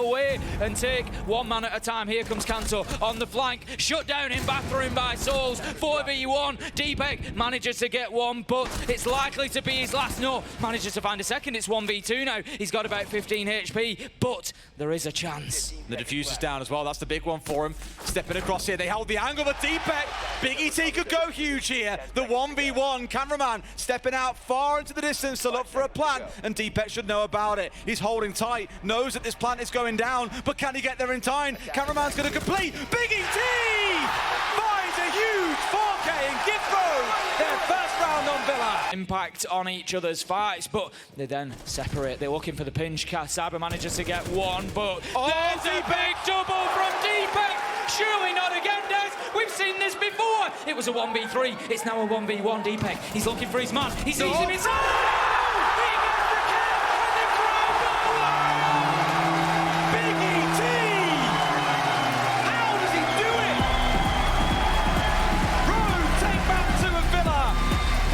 away and take one man at a time. Here comes Kanto on the flank, shut down in bathroom by Souls. 4v1, Deapek manages to get one, but it's likely to be his last. No, manages to find a second. It's 1v2 now. He's got about 15 HP, but there is a chance. The diffuser's down as well. That's the big one for him. Stepping across here. They held the angle, but Deapek, Big ET could go huge here. The 1v1, cameraman stepping out far into the distance to look for a plant, and Deapek should know about it. He's holding tight, knows that this plant is going down, but can he get there in time? Cameraman's going to complete. Big ET finds a huge 4K and gift road their first round on Villa. Impact on each other's fights, but they then separate. They're looking for the pinch. KiXSTAr manages to get one, but there's a big double from Deapek. Surely not again, Des. We've seen this before. It was a 1v3. It's now a 1v1. Deapek. He's looking for his man. He sees him inside.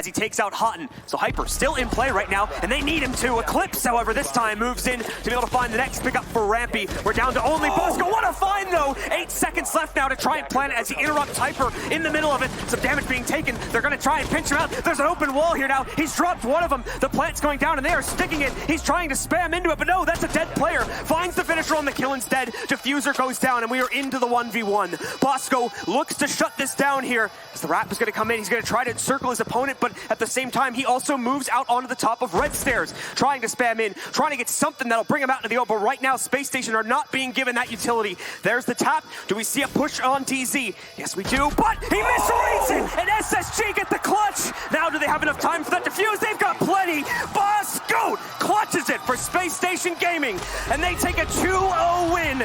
He takes out Houghton. So Hyper still in play right now, and they need him to. Eclipse, however, this time moves in to be able to find the next pickup for Rampy. We're down to only Bosco. What a find, though! 8 seconds left now to try and plan it as he interrupts Hyper in the middle of it. Some damage being taken. They're going to try and pinch him out. There's an open wall here now. He's dropped one of them. The plant's going down, and they are sticking it. He's trying to spam into it, but no, that's a dead player. Finds the finisher on the kill instead. Diffuser goes down, and we are into the 1v1. Bosco looks to shut this down here. As the Rap is going to come in, he's going to try to encircle his opponent, but at the same time, he also moves out onto the top of Red Stairs, trying to spam in, trying to get something that'll bring him out into the open. Right now, Space Station are not being given that utility. There's the tap. Do we see a push on TZ? Yes, we do, but he misreads it, and SSG get the clutch. Now, do they have enough time for that defuse? They've got plenty. Bosco clutches it for Space Station Gaming, and they take a 2-0 win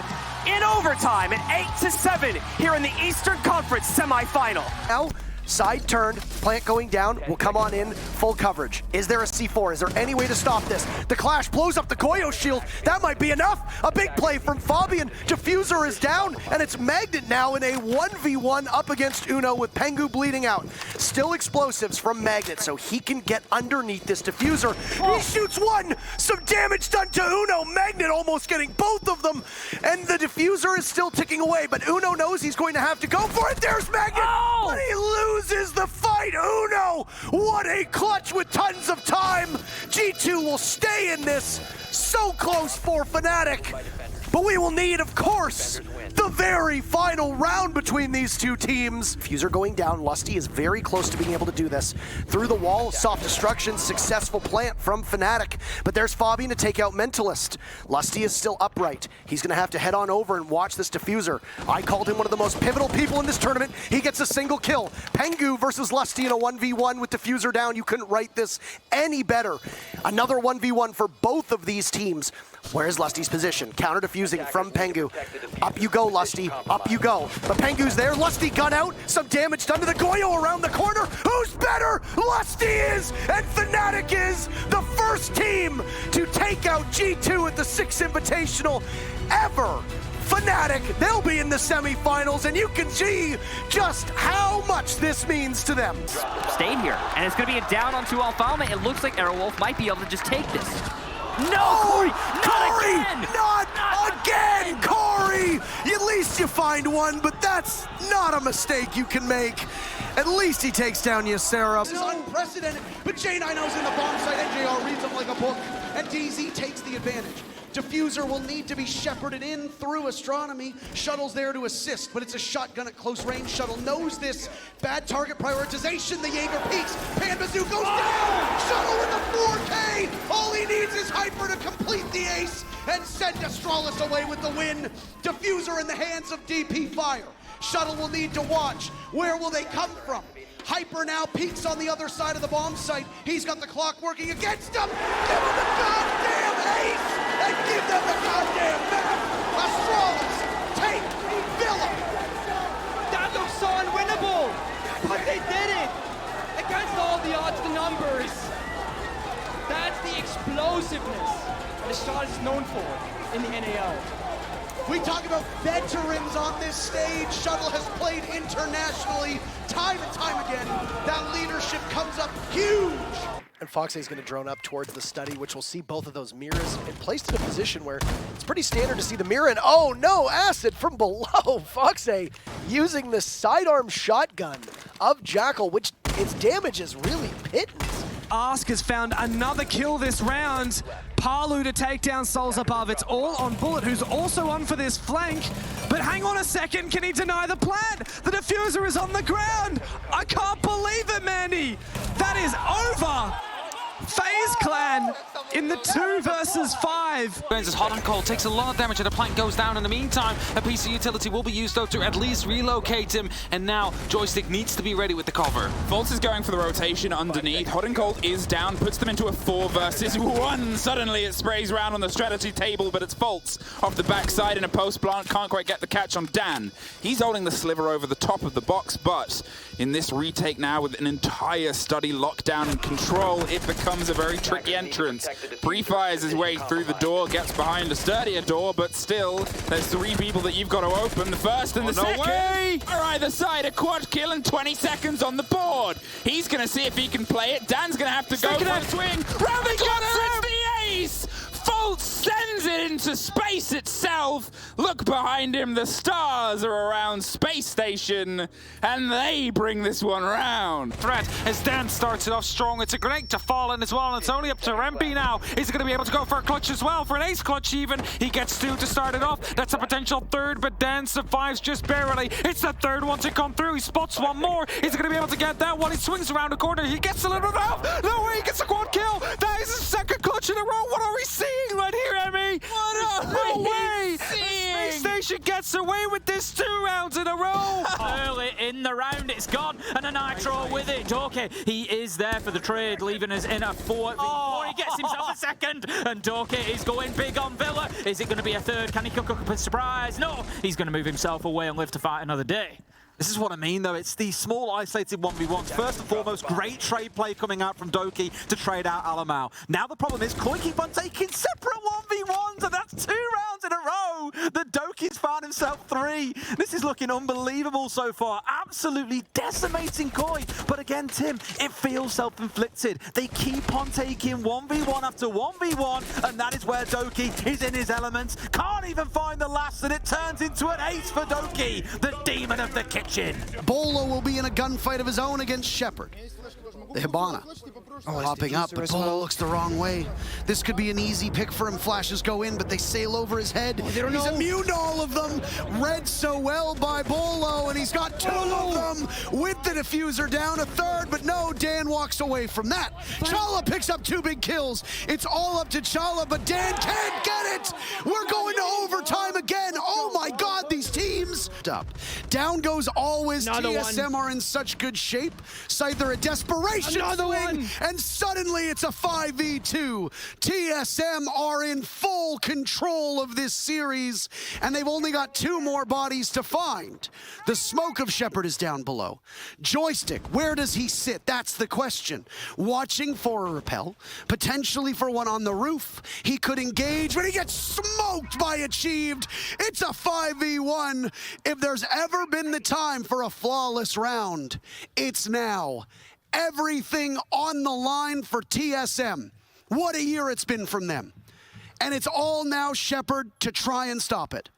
in overtime at 8-7 here in the Eastern Conference semifinal. Now, side turned, plant going down, will come on in, full coverage. Is there a C4? Is there any way to stop this? The Clash blows up the Goyo shield. That might be enough. A big play from Fabian. Diffuser is down, and it's Magnet now in a 1v1 up against Uno with Pengu bleeding out. Still explosives from Magnet, so he can get underneath this Diffuser. He shoots one! Some damage done to Uno. Magnet almost getting both of them, and the Diffuser is still ticking away, but Uno knows he's going to have to go for it. There's Magnet! But he loses the fight. Uno, what a clutch with tons of time. G2 will stay in this. So close for FNATIC. But we will need, of course, the very final round between these two teams. Fuser going down. Lusty is very close to being able to do this. Through the wall, soft destruction, successful plant from FNATIC. But there's Fabian to take out Mentalist. Lusty is still upright. He's going to have to head on over and watch this Diffuser. I called him one of the most pivotal people in this tournament. He gets a single kill. Pengu versus Lusty in a 1v1 with Diffuser down. You couldn't write this any better. Another 1v1 for both of these teams. Where's Lusty's position? Counter diffusing from Pengu. Up you go, Lusty. Up you go. But Pengu's there. Lusty gun out. Some damage done to the Goyo around the corner. Who's better? Lusty is, and FNATIC is the first team to take out G2 at the Six Invitational ever. FNATIC, they'll be in the semifinals, and you can see just how much this means to them. Stayed here, and it's going to be a down on 2 Alfalma. It looks like Aerowolf might be able to just take this. No, Korey! Not again, Korey! At least you find one, but that's not a mistake you can make. At least he takes down Ysera. This is unprecedented, but J9O's in the bomb site, NJR reads him like a book, and DZ takes the advantage. Diffuser will need to be shepherded in through Astronomy. Shuttle's there to assist, but it's a shotgun at close range. Shuttle knows this. Bad target prioritization. The Jaeger peaks. Panbazoo goes down. Shuttle with the 4K. All he needs is Hyper to complete the ace and send Astralis away with the win. Diffuser in the hands of DP Fire. Shuttle will need to watch. Where will they come from? Hyper now peeks on the other side of the bomb site. He's got the clock working against him. Give him the goddamn ace and give them the goddamn map. Astralis take Villa. That looks so unwinnable, but they did it against all the odds, the numbers. That's the explosiveness that Astralis is known for in the NAL. We talk about veterans on this stage. Shuttle has played internationally time and time again. That leadership comes up huge. And Foxy is going to drone up towards the study, which will see both of those mirrors and placed in a position where it's pretty standard to see the mirror. And oh no, acid from below. Foxy using the sidearm shotgun of Jackal, which its damage is really pittance. Ask has found another kill this round. Palu to take down Souls Above. It's all on Bullet, who's also on for this flank. But hang on a second, can he deny the plan? The diffuser is on the ground. I can't believe it, Mandy. That is over. FaZe Clan in the 2 versus 5. Burns as hot and cold, takes a lot of damage and the plank goes down. In the meantime, a piece of utility will be used though to at least relocate him. And now Joystick needs to be ready with the cover. Volts is going for the rotation underneath. Hot and cold is down, puts them into a 4 versus 1. Suddenly it sprays around on the strategy table, but it's Volts off the backside in a post plant. Can't quite get the catch on Dan. He's holding the sliver over the top of the box, but in this retake now with an entire study lockdown and control, it becomes a very tricky entrance. Pre-fires his way through the door, gets behind a sturdier door, but still, there's 3 people that you've got to open. The first and the second are either side. A quad kill and 20 seconds on the board. He's going to see if he can play it. Dan's going to have to go for a swing. Round the corner, it's the ace! Volts sends it into space itself. Look behind him, the stars are around Space Station, and they bring this one round. Threat as Dan starts it off strong. It's a grenade to fall in as well, and it's only up to Rempe now. Is he going to be able to go for a clutch as well? For an ace clutch even. He gets 2 to start it off. That's a potential 3rd, but Dan survives just barely. It's the 3rd one to come through. He spots one more. Is he going to be able to get that one? He swings around the corner. He gets a little bit off. No way, he gets a quad kill. That is his 2nd clutch in a row. What are we seeing right here, Emmy? What are we seeing? Space Station gets away with this 2 rounds in a row. Early in the round, it's gone, and a Nitro with it. Doki, he is there for the trade, leaving us in a 4v4. He gets himself a 2nd, and Doki is going big on Villa. Is it going to be a 3rd? Can he cook up a surprise? No, he's going to move himself away and live to fight another day. This is what I mean, though. It's the small, isolated 1v1s. First and foremost, great trade play coming out from Doki to trade out Alamau. Now the problem is Korey keep on taking separate 1v1s, and that's 2 rounds in a row that Doki's found himself 3. This is looking unbelievable so far. Absolutely decimating Korey. But again, Tim, it feels self-inflicted. They keep on taking 1v1 after 1v1, and that is where Doki is in his elements. Can't even find the last, and it turns into an ace for Doki, the demon of the kitchen. Bolo will be in a gunfight of his own against Shepard. The Hibana hopping up, but Bolo looks the wrong way. This could be an easy pick for him. Flashes go in, but they sail over his head. He's immune to all of them. Read so well by Bolo, and he's got 2 of them with the diffuser down, a 3rd, but no, Dan walks away from that. Chala picks up 2 big kills. It's all up to Chala, but Dan can't get it. We're going to overtime again. Oh my God, these teams. Down goes always. TSM are in such good shape. Scyther a desperation swing, and suddenly it's a 5v2. TSM are in full control of this series, and they've only got 2 more bodies to find. The smoke of Shepard is down below. Joystick, where does he sit? That's the question. Watching for a rappel, potentially for one on the roof. He could engage, but he gets smoked by Achieved. It's a 5v1. If there's ever been the time for a flawless round, it's now. Everything on the line for TSM. What a year it's been from them. And it's all now Shepard to try and stop it.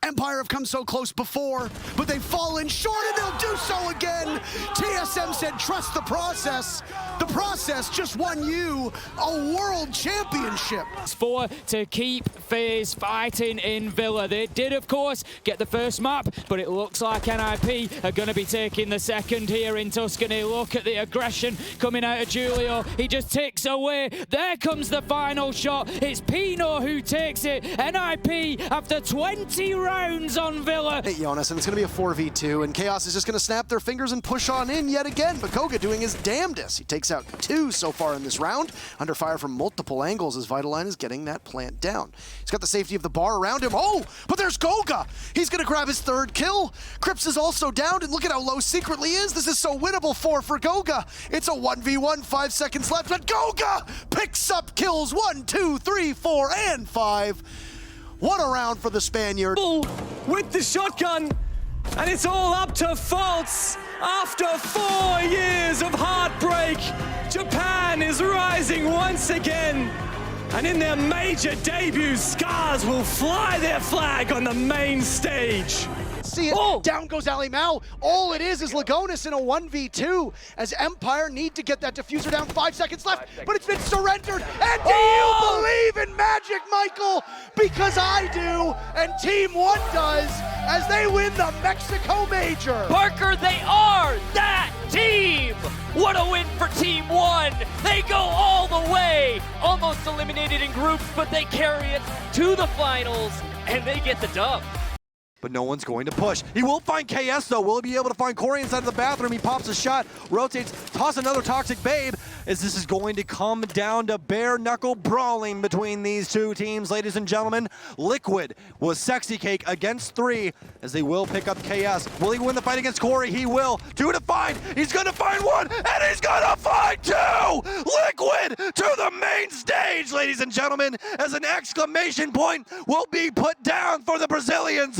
Empire have come so close before, but they've fallen short, and they'll do so again. TSM said, trust the process. The process just won you a world championship. It's 4 to keep FaZe fighting in Villa. They did, of course, get the first map, but it looks like NIP are going to be taking the 2nd here in Tuscany. Look at the aggression coming out of Julio. He just ticks away. There comes the final shot. It's Pino who takes it. NIP after 20 rounds on Villa. Hey, Jonas, and it's going to be a 4v2, and Chaos is just going to snap their fingers and push on in yet again, but Goga doing his damnedest. He takes out 2 so far in this round, under fire from multiple angles as Vitaline is getting that plant down. He's got the safety of the bar around him. Oh, but there's Goga. He's going to grab his 3rd kill. Krips is also down, and look at how low Secretly is. This is so winnable for Goga. It's a 1v1, 5 seconds left, but Goga picks up kills 1, 2, 3, 4, and 5. What a round for the Spaniard. With the shotgun, And it's all up to Faults. After 4 years of heartbreak, Japan is rising once again. And in their major debut, Scarz will fly their flag on the main stage. See it, down goes Ali Mao. All it is Lagonis in a 1v2 as Empire need to get that diffuser down. 5 seconds left, but it's been surrendered. And do you believe in magic, Michael? Because I do, and Team 1 does, as they win the Mexico Major. Parker, they are that team! What a win for Team 1! They go all the way! Almost eliminated in groups, but they carry it to the finals, and they get the dub. But no one's going to push. He will find KS though. Will he be able to find Korey inside of the bathroom? He pops a shot, rotates, toss another Toxic Babe, as this is going to come down to bare knuckle brawling between these two teams, ladies and gentlemen. Liquid was Sexy Cake against 3, as they will pick up KS. Will he win the fight against Korey? He will. 2 to find. He's gonna find 1, and he's gonna find 2! Liquid to the main stage, ladies and gentlemen, as an exclamation point will be put down for the Brazilians.